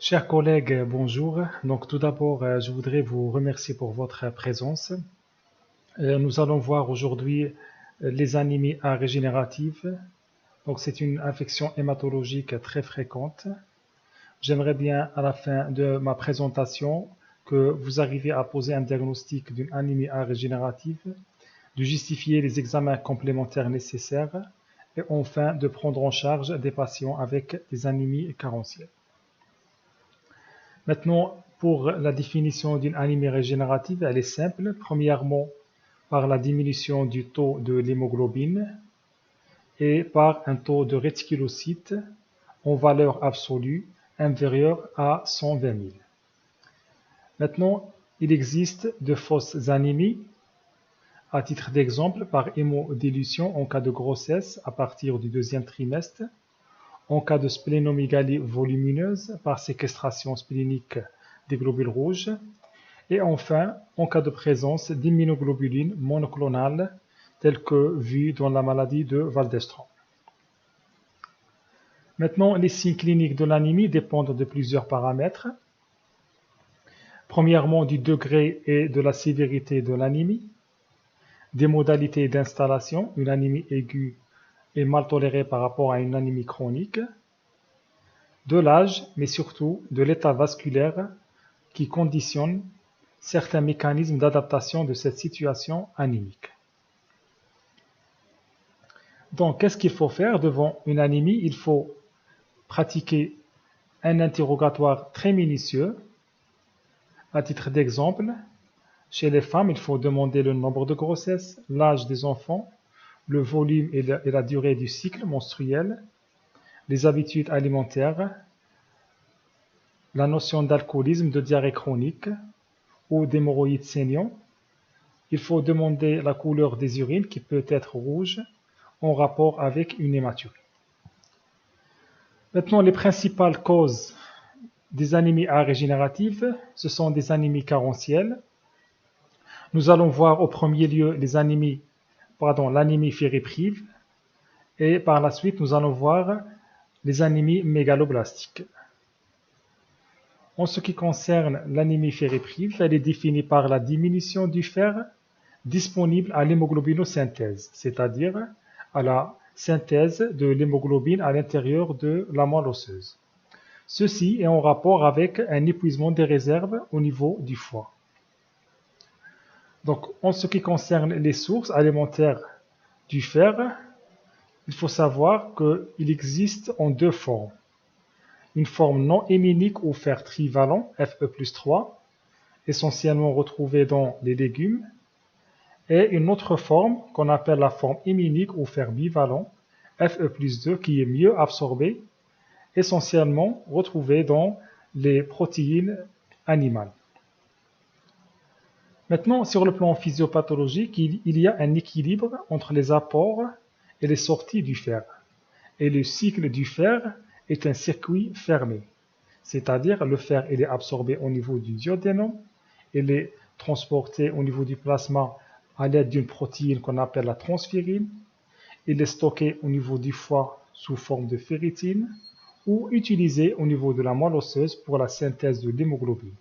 Chers collègues, bonjour. Donc tout d'abord, je voudrais vous remercier pour votre présence. Nous allons voir aujourd'hui les anémies A régénératives. Donc c'est une infection hématologique très fréquente. J'aimerais bien à la fin de ma présentation que vous arriviez à poser un diagnostic d'une anémie A régénérative, de justifier les examens complémentaires nécessaires et enfin de prendre en charge des patients avec des anémies carentielles. Maintenant, pour la définition d'une anémie régénérative, elle est simple. Premièrement, par la diminution du taux de l'hémoglobine et par un taux de réticulocytes en valeur absolue inférieure à 120 000. Maintenant, il existe de fausses anémies. À titre d'exemple, par hémodilution en cas de grossesse à partir du deuxième trimestre, en cas de splénomégalie volumineuse par séquestration splénique des globules rouges, et enfin en cas de présence d'immunoglobulines monoclonales telles que vues dans la maladie de Waldenström. Maintenant, les signes cliniques de l'anémie dépendent de plusieurs paramètres. Premièrement, du degré et de la sévérité de l'anémie, des modalités d'installation. Une anémie aiguë est mal tolérée par rapport à une anémie chronique, de l'âge, mais surtout de l'état vasculaire qui conditionne certains mécanismes d'adaptation de cette situation anémique. Donc, qu'est-ce qu'il faut faire devant une anémie? Il faut pratiquer un interrogatoire très minutieux. À titre d'exemple, chez les femmes, il faut demander le nombre de grossesses, l'âge des enfants, le volume et la durée du cycle menstruel, les habitudes alimentaires, la notion d'alcoolisme, de diarrhée chronique ou d'hémorroïdes saignants. Il faut demander la couleur des urines qui peut être rouge en rapport avec une hématurie. Maintenant, les principales causes des anémies A régénératives, ce sont des anémies carentielles. Nous allons voir au premier lieu l'anémie fériprive et par la suite nous allons voir les anémies mégaloblastiques. En ce qui concerne l'anémie fériprive, elle est définie par la diminution du fer disponible à l'hémoglobinosynthèse, c'est-à-dire à la synthèse de l'hémoglobine à l'intérieur de la moelle osseuse. Ceci est en rapport avec un épuisement des réserves au niveau du foie. Donc, en ce qui concerne les sources alimentaires du fer, il faut savoir qu'il existe en deux formes. Une forme non héminique ou fer trivalent, Fe+3, essentiellement retrouvée dans les légumes, et une autre forme qu'on appelle la forme héminique ou fer bivalent, Fe+2, qui est mieux absorbée, essentiellement retrouvée dans les protéines animales. Maintenant, sur le plan physiopathologique, il y a un équilibre entre les apports et les sorties du fer. Et le cycle du fer est un circuit fermé, c'est-à-dire le fer il est absorbé au niveau du duodénum, il est transporté au niveau du plasma à l'aide d'une protéine qu'on appelle la transférine, il est stocké au niveau du foie sous forme de ferritine ou utilisé au niveau de la moelle osseuse pour la synthèse de l'hémoglobine.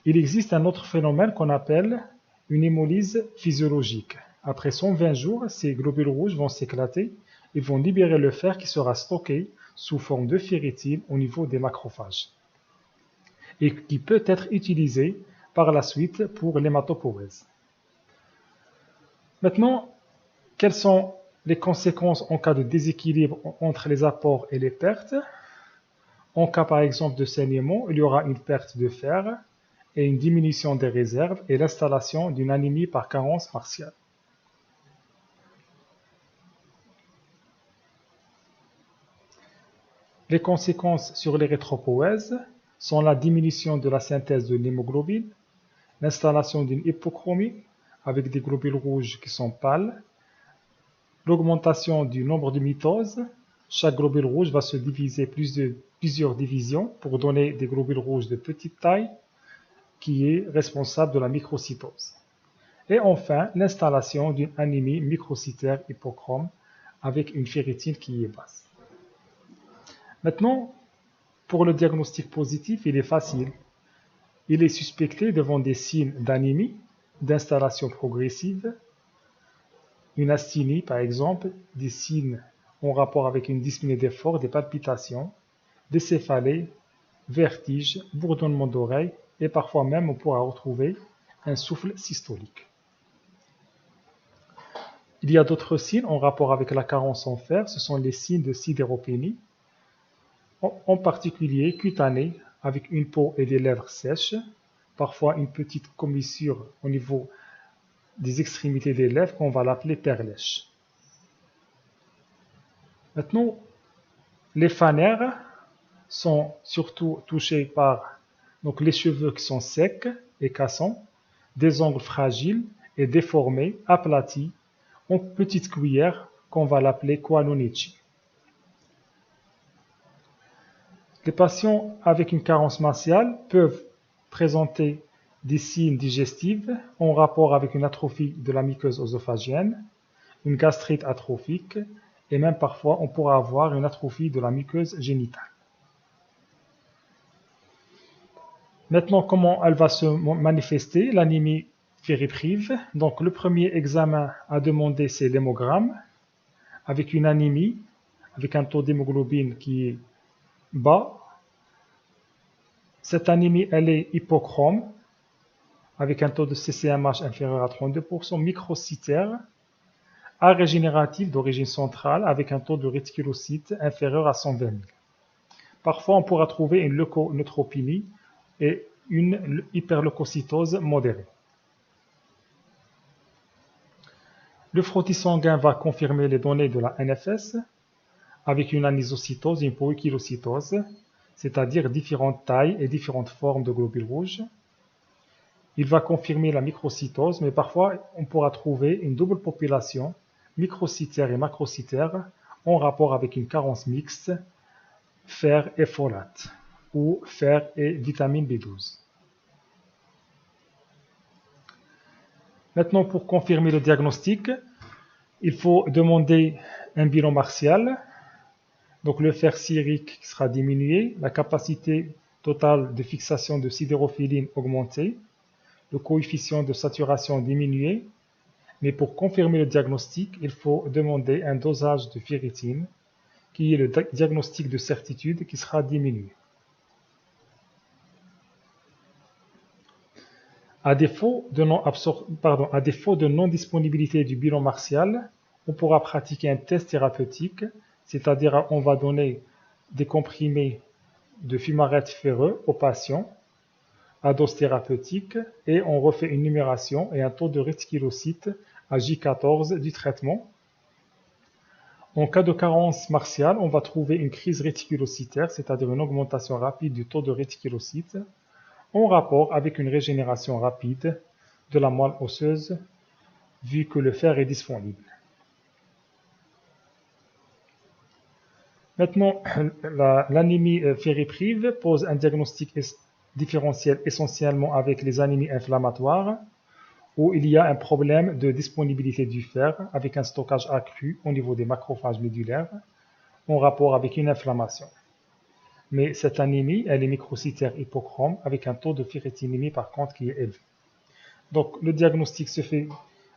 Il existe un autre phénomène qu'on appelle une hémolyse physiologique. Après 120 jours, ces globules rouges vont s'éclater et vont libérer le fer qui sera stocké sous forme de ferritine au niveau des macrophages et qui peut être utilisé par la suite pour l'hématopoïèse. Maintenant, quelles sont les conséquences en cas de déséquilibre entre les apports et les pertes? En cas par exemple de saignement, il y aura une perte de fer et une diminution des réserves et l'installation d'une anémie par carence partielle. Les conséquences sur l'érythropoïèse sont la diminution de la synthèse de l'hémoglobine, l'installation d'une hypochromie avec des globules rouges qui sont pâles, l'augmentation du nombre de mitoses. Chaque globule rouge va se diviser plusieurs divisions pour donner des globules rouges de petite taille qui est responsable de la microcytose. Et enfin, l'installation d'une anémie microcytaire hypochrome avec une ferritine qui est basse. Maintenant, Pour le diagnostic positif, il est facile. Il est suspecté devant des signes d'anémie, d'installation progressive, une asthénie par exemple, des signes en rapport avec une dyspnée d'effort, des palpitations, des céphalées, vertiges, bourdonnement d'oreilles et parfois même on pourra retrouver un souffle systolique. Il y a d'autres signes en rapport avec la carence en fer, ce sont les signes de sidéropénie, en particulier cutanée, avec une peau et des lèvres sèches, parfois une petite commissure au niveau des extrémités des lèvres qu'on va l'appeler perlèche. Maintenant, les fanères sont surtout touchés par donc, les cheveux qui sont secs et cassants, des ongles fragiles et déformés, aplatis, en petites cuillères qu'on va l'appeler Koanonichi. Les patients avec une carence martiale peuvent présenter des signes digestifs en rapport avec une atrophie de la muqueuse œsophagienne, une gastrite atrophique et même parfois on pourra avoir une atrophie de la muqueuse génitale. Maintenant, comment elle va se manifester, l'anémie fériprive. Donc, le premier examen à demander, c'est l'hémogramme, avec une anémie, avec un taux d'hémoglobine qui est bas. Cette anémie, elle est hypochrome, avec un taux de CCMH inférieur à 32%, microcytaire, arégénératif d'origine centrale, avec un taux de réticulocytes inférieur à 120 000. Parfois, on pourra trouver une leuconeutropénie et une hyperleucocytose modérée. Le frottis sanguin va confirmer les données de la NFS avec une anisocytose et une poikilocytose, c'est-à-dire différentes tailles et différentes formes de globules rouges. Il va confirmer la microcytose, mais parfois on pourra trouver une double population, microcytaire et macrocytaire, en rapport avec une carence mixte, fer et folate, ou fer et vitamine B12. Maintenant, pour confirmer le diagnostic, il faut demander un bilan martial. Donc le fer sérique sera diminué, la capacité totale de fixation de sidérophiline augmentée, le coefficient de saturation diminué. Mais pour confirmer le diagnostic, il faut demander un dosage de ferritine, qui est le diagnostic de certitude, qui sera diminué. À défaut de non-disponibilité du bilan martial, on pourra pratiquer un test thérapeutique, c'est-à-dire on va donner des comprimés de fumarate ferreux aux patients à dose thérapeutique et on refait une numération et un taux de réticulocytes à J14 du traitement. En cas de carence martiale, on va trouver une crise réticulocytaire, c'est-à-dire une augmentation rapide du taux de réticulocytes, en rapport avec une régénération rapide de la moelle osseuse, vu que le fer est disponible. Maintenant, l'anémie fériprive pose un diagnostic différentiel essentiellement avec les anémies inflammatoires, où il y a un problème de disponibilité du fer avec un stockage accru au niveau des macrophages médulaires, en rapport avec une inflammation. Mais cette anémie, elle est microcytaire hypochrome avec un taux de ferritinémie par contre qui est élevé. Donc le diagnostic se fait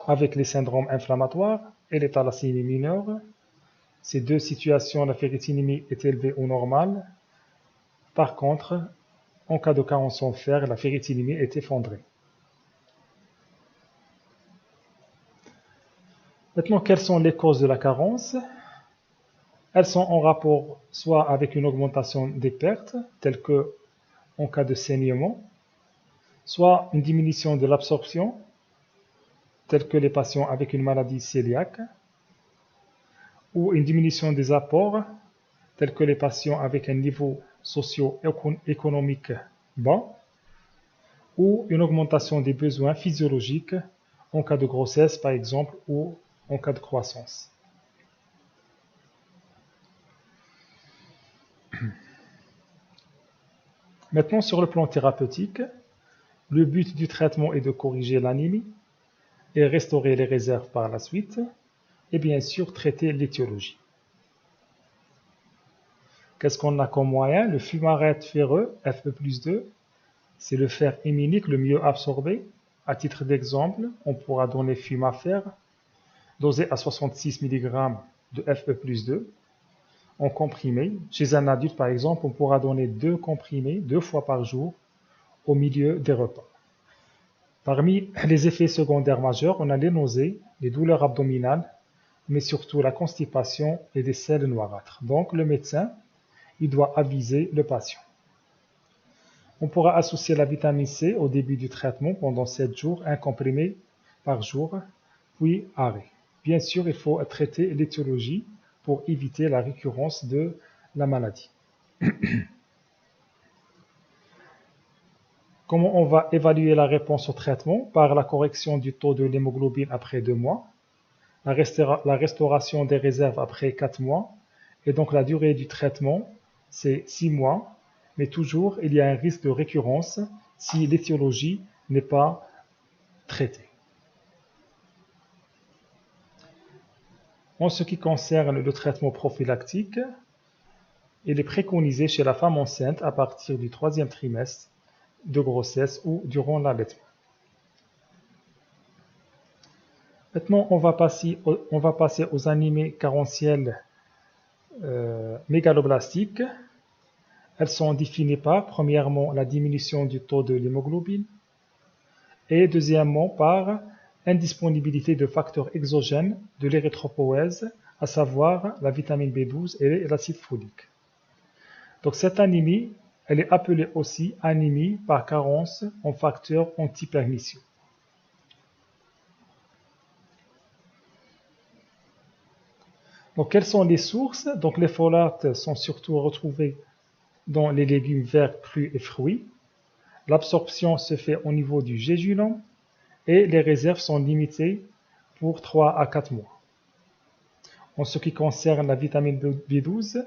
avec les syndromes inflammatoires et les thalassémies mineures. Ces deux situations, la ferritinémie est élevée ou normale. Par contre, en cas de carence en fer, la ferritinémie est effondrée. Maintenant, quelles sont les causes de la carence? Elles sont en rapport soit avec une augmentation des pertes, telles que en cas de saignement, soit une diminution de l'absorption, tels que les patients avec une maladie cœliaque, ou une diminution des apports, tels que les patients avec un niveau socio-économique bas, ou une augmentation des besoins physiologiques en cas de grossesse par exemple, ou en cas de croissance. Maintenant, sur le plan thérapeutique, le but du traitement est de corriger l'anémie et restaurer les réserves par la suite, et bien sûr traiter l'étiologie. Qu'est-ce qu'on a comme moyen? Le fumarate ferreux, Fe+2, c'est le fer héminique le mieux absorbé. À titre d'exemple, on pourra donner Fumafer, dosé à 66 mg de Fe+2 en comprimé. Chez un adulte, par exemple, on pourra donner 2 comprimés 2 fois par jour au milieu des repas. Parmi les effets secondaires majeurs, on a les nausées, les douleurs abdominales, mais surtout la constipation et des selles noirâtres. Donc le médecin, il doit aviser le patient. On pourra associer la vitamine C au début du traitement pendant 7 jours, un comprimé par jour, puis arrêt. Bien sûr, il faut traiter l'étiologie pour éviter la récurrence de la maladie. Comment on va évaluer la réponse au traitement? Par la correction du taux de l'hémoglobine après 2 mois, la restauration des réserves après 4 mois, et donc la durée du traitement, c'est 6 mois, mais toujours il y a un risque de récurrence si l'étiologie n'est pas traitée. En ce qui concerne le traitement prophylactique, il est préconisé chez la femme enceinte à partir du 3e trimestre de grossesse ou durant l'allaitement. Maintenant, on va passer aux anémies carentielles mégaloblastiques. Elles sont définies par, premièrement, la diminution du taux de l'hémoglobine et deuxièmement par indisponibilité de facteurs exogènes de l'érythropoïèse, à savoir la vitamine B12 et l'acide folique. Donc cette anémie, elle est appelée aussi anémie par carence en facteurs antipernicieux. Donc quelles sont les sources? Donc les folates sont surtout retrouvés dans les légumes verts crus et fruits. L'absorption se fait au niveau du jejunum et les réserves sont limitées pour 3 à 4 mois. En ce qui concerne la vitamine B12,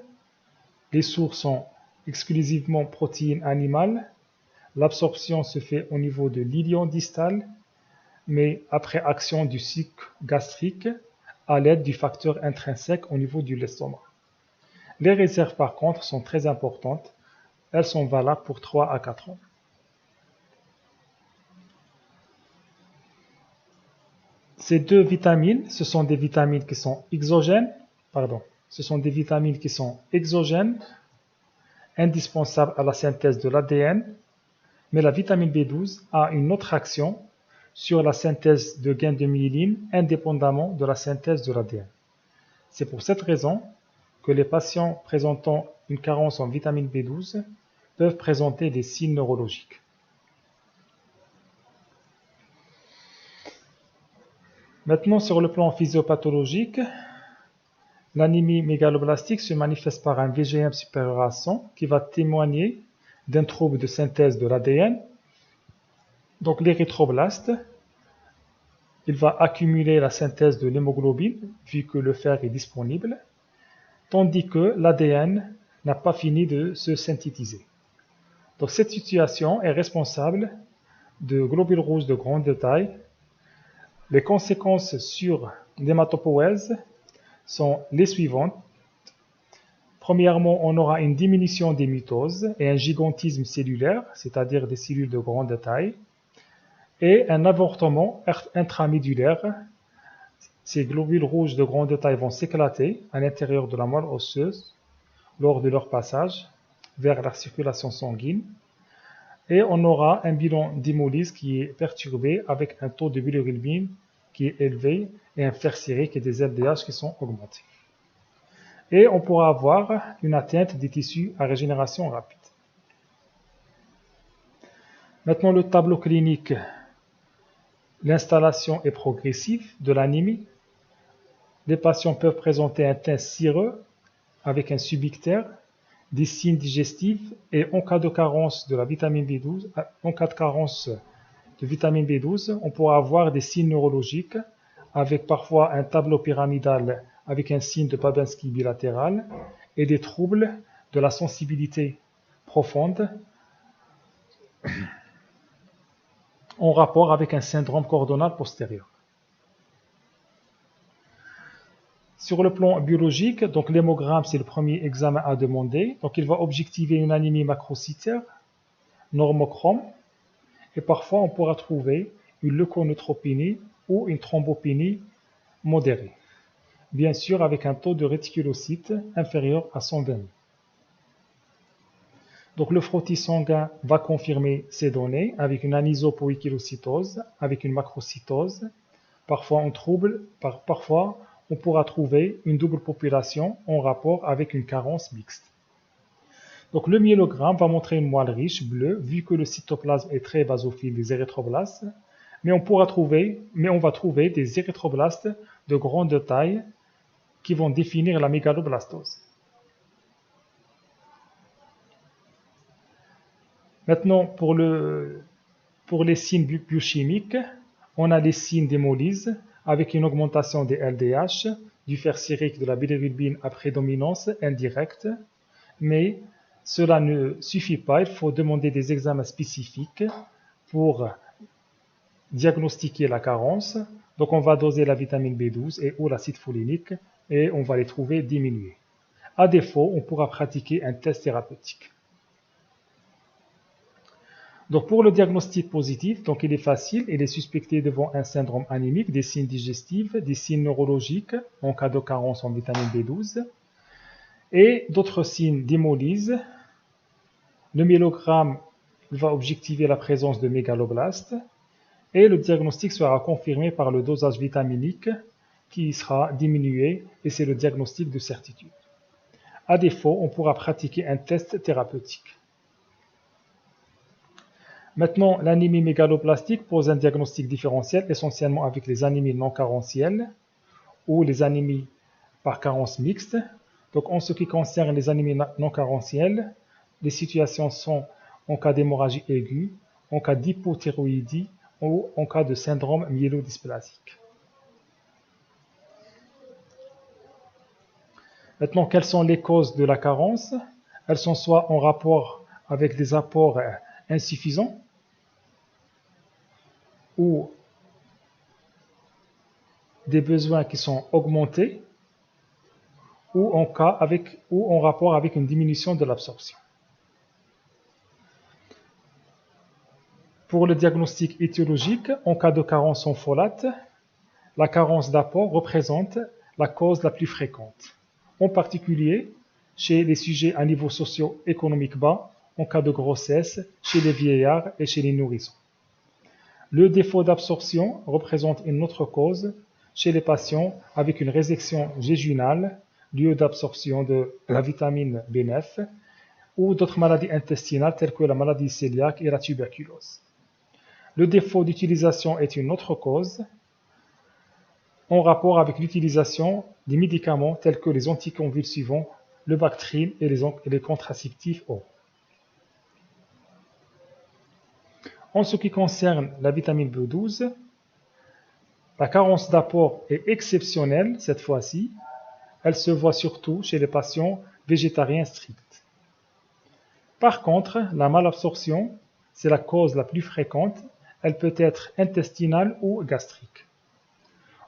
les sources sont exclusivement protéines animales. L'absorption se fait au niveau de l'ilion distal, mais après action du suc gastrique à l'aide du facteur intrinsèque au niveau de l'estomac. Les réserves par contre sont très importantes. Elles sont valables pour 3 à 4 ans. Ces deux vitamines, ce sont des vitamines qui sont exogènes, indispensables à la synthèse de l'ADN, mais la vitamine B12 a une autre action sur la synthèse de gains de myéline indépendamment de la synthèse de l'ADN. C'est pour cette raison que les patients présentant une carence en vitamine B12 peuvent présenter des signes neurologiques. Maintenant, sur le plan physiopathologique, l'anémie mégaloblastique se manifeste par un VGM supérieur à 100 qui va témoigner d'un trouble de synthèse de l'ADN. Donc l'érythroblaste, il va accumuler la synthèse de l'hémoglobine vu que le fer est disponible, tandis que l'ADN n'a pas fini de se synthétiser. Donc cette situation est responsable de globules rouges de grande taille. Les conséquences sur l'hématopoïèse sont les suivantes. Premièrement, on aura une diminution des mitoses et un gigantisme cellulaire, c'est-à-dire des cellules de grande taille, et un avortement intramédullaire. Ces globules rouges de grande taille vont s'éclater à l'intérieur de la moelle osseuse lors de leur passage vers la circulation sanguine. Et on aura un bilan d'hémolyse qui est perturbé avec un taux de bilirubine qui est élevé et un fer sérique et des LDH qui sont augmentés. Et on pourra avoir une atteinte des tissus à régénération rapide. Maintenant le tableau clinique. L'installation est progressive de l'anémie. Les patients peuvent présenter un teint cireux avec un subictère, des signes digestifs et en cas de carence de la vitamine B12, on pourra avoir des signes neurologiques avec parfois un tableau pyramidal avec un signe de Babinski bilatéral et des troubles de la sensibilité profonde en rapport avec un syndrome coordonal postérieur. Sur le plan biologique, donc l'hémogramme, c'est le premier examen à demander. Donc il va objectiver une anémie macrocytaire, normochrome, et parfois on pourra trouver une leuconeutropénie ou une thrombopénie modérée. Bien sûr avec un taux de réticulocytes inférieur à 120 000. Donc le frottis sanguin va confirmer ces données avec une anisopoikilocytose, avec une macrocytose. Parfois on pourra trouver une double population en rapport avec une carence mixte. Donc le myélogramme va montrer une moelle riche bleue vu que le cytoplasme est très basophile des érythroblastes, mais on va trouver des érythroblastes de grande taille qui vont définir la mégaloblastose. Maintenant, pour les signes biochimiques, on a les signes d'hémolyse avec une augmentation des LDH, du fer sérique, de la bilirubine à prédominance indirecte, mais cela ne suffit pas, il faut demander des examens spécifiques pour diagnostiquer la carence. Donc on va doser la vitamine B12 et ou l'acide folinique et on va les trouver diminués. À défaut, on pourra pratiquer un test thérapeutique. Donc pour le diagnostic positif, donc il est facile, il est suspecté devant un syndrome anémique, des signes digestifs, des signes neurologiques en cas de carence en vitamine B12 et d'autres signes d'hémolyse. Le myélogramme va objectiver la présence de mégaloblastes et le diagnostic sera confirmé par le dosage vitaminique qui sera diminué et c'est le diagnostic de certitude. À défaut, on pourra pratiquer un test thérapeutique. Maintenant, l'anémie mégaloblastique pose un diagnostic différentiel essentiellement avec les anémies non carentielles ou les anémies par carence mixte. Donc en ce qui concerne les anémies non carentielles, les situations sont en cas d'hémorragie aiguë, en cas d'hypothyroïdie ou en cas de syndrome myélodysplasique. Maintenant, quelles sont les causes de la carence? Elles sont soit en rapport avec des apports insuffisants ou des besoins qui sont augmentés ou en rapport avec une diminution de l'absorption. Pour le diagnostic étiologique, en cas de carence en folate, la carence d'apport représente la cause la plus fréquente, en particulier chez les sujets à niveau socio-économique bas, en cas de grossesse, chez les vieillards et chez les nourrissons. Le défaut d'absorption représente une autre cause chez les patients avec une résection jéjunale, lieu d'absorption de la vitamine B9, ou d'autres maladies intestinales telles que la maladie cœliaque et la tuberculose. Le défaut d'utilisation est une autre cause en rapport avec l'utilisation des médicaments tels que les anticonvulsivants, le Bactrim et les contraceptifs oraux. En ce qui concerne la vitamine B12, la carence d'apport est exceptionnelle cette fois-ci. Elle se voit surtout chez les patients végétariens stricts. Par contre, la malabsorption, c'est la cause la plus fréquente. Elle peut être intestinale ou gastrique.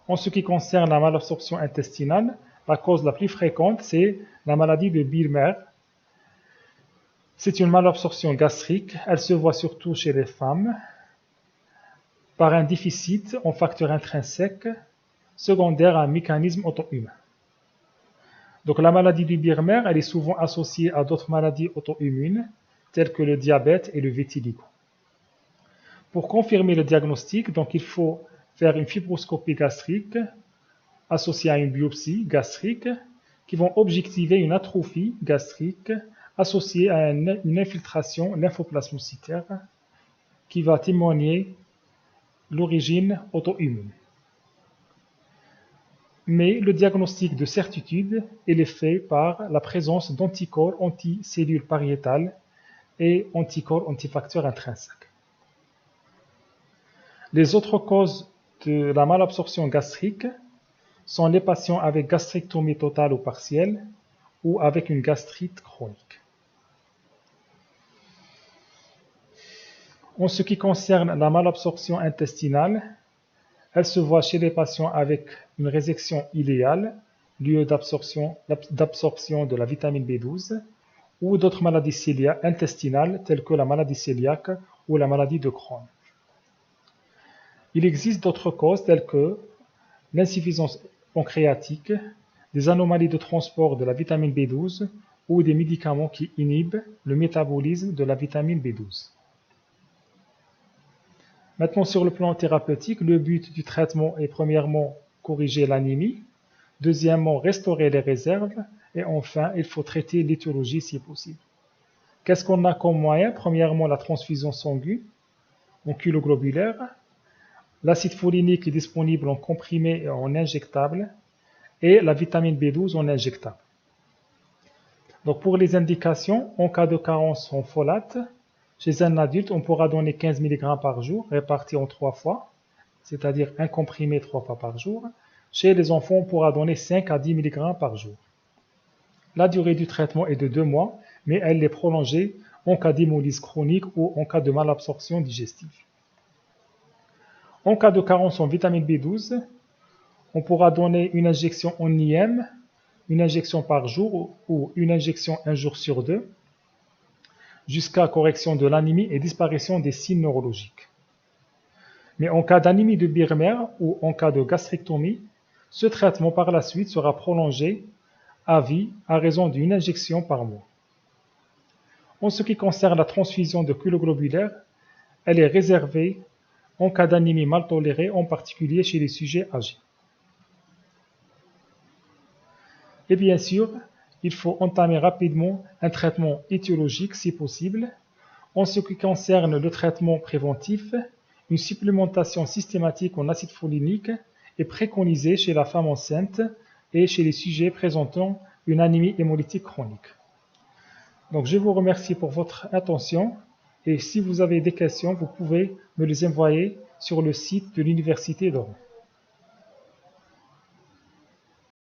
En ce qui concerne la malabsorption intestinale, la cause la plus fréquente, c'est la maladie de Birmer. C'est une malabsorption gastrique. Elle se voit surtout chez les femmes par un déficit en facteurs intrinsèques secondaire à un mécanisme auto-humain. Donc la maladie du Birmer, elle est souvent associée à d'autres maladies auto-immunes telles que le diabète et le vitiligo. Pour confirmer le diagnostic, donc il faut faire une fibroscopie gastrique associée à une biopsie gastrique qui vont objectiver une atrophie gastrique associée à une infiltration lymphoplasmocytaire qui va témoigner l'origine auto-immune. Mais le diagnostic de certitude est fait par la présence d'anticorps anticellules pariétales et anticorps antifacteurs intrinsèques. Les autres causes de la malabsorption gastrique sont les patients avec gastrectomie totale ou partielle ou avec une gastrite chronique. En ce qui concerne la malabsorption intestinale, elle se voit chez les patients avec une résection iléale lieu d'absorption de la vitamine B12, ou d'autres maladies intestinales telles que la maladie cœliaque ou la maladie de Crohn. Il existe d'autres causes telles que l'insuffisance pancréatique, des anomalies de transport de la vitamine B12 ou des médicaments qui inhibent le métabolisme de la vitamine B12. Maintenant, sur le plan thérapeutique, le but du traitement est premièrement corriger l'anémie, deuxièmement restaurer les réserves, et enfin, il faut traiter l'étiologie si possible. Qu'est-ce qu'on a comme moyen? Premièrement, la transfusion sanguine en culoglobulaire. L'acide folinique est disponible en comprimé et en injectable, et la vitamine B12 en injectable. Donc pour les indications, en cas de carence en folate, chez un adulte, on pourra donner 15 mg par jour, réparti en 3 fois, c'est-à-dire un comprimé 3 fois par jour. Chez les enfants, on pourra donner 5 à 10 mg par jour. La durée du traitement est de 2 mois, mais elle est prolongée en cas d'hémolyse chronique ou en cas de malabsorption digestive. En cas de carence en vitamine B12, on pourra donner une injection en IM, une injection par jour ou une injection un jour sur 2, jusqu'à correction de l'anémie et disparition des signes neurologiques. Mais en cas d'anémie de Birmer ou en cas de gastrectomie, ce traitement par la suite sera prolongé à vie à raison d'une injection par mois. En ce qui concerne la transfusion de culoglobulaire, elle est réservée en cas d'anémie mal tolérée, en particulier chez les sujets âgés. Et bien sûr, il faut entamer rapidement un traitement étiologique si possible. En ce qui concerne le traitement préventif, une supplémentation systématique en acide folinique est préconisée chez la femme enceinte et chez les sujets présentant une anémie hémolytique chronique. Donc je vous remercie pour votre attention et si vous avez des questions, vous pouvez me les envoyer sur le site de l'Université d'Oran.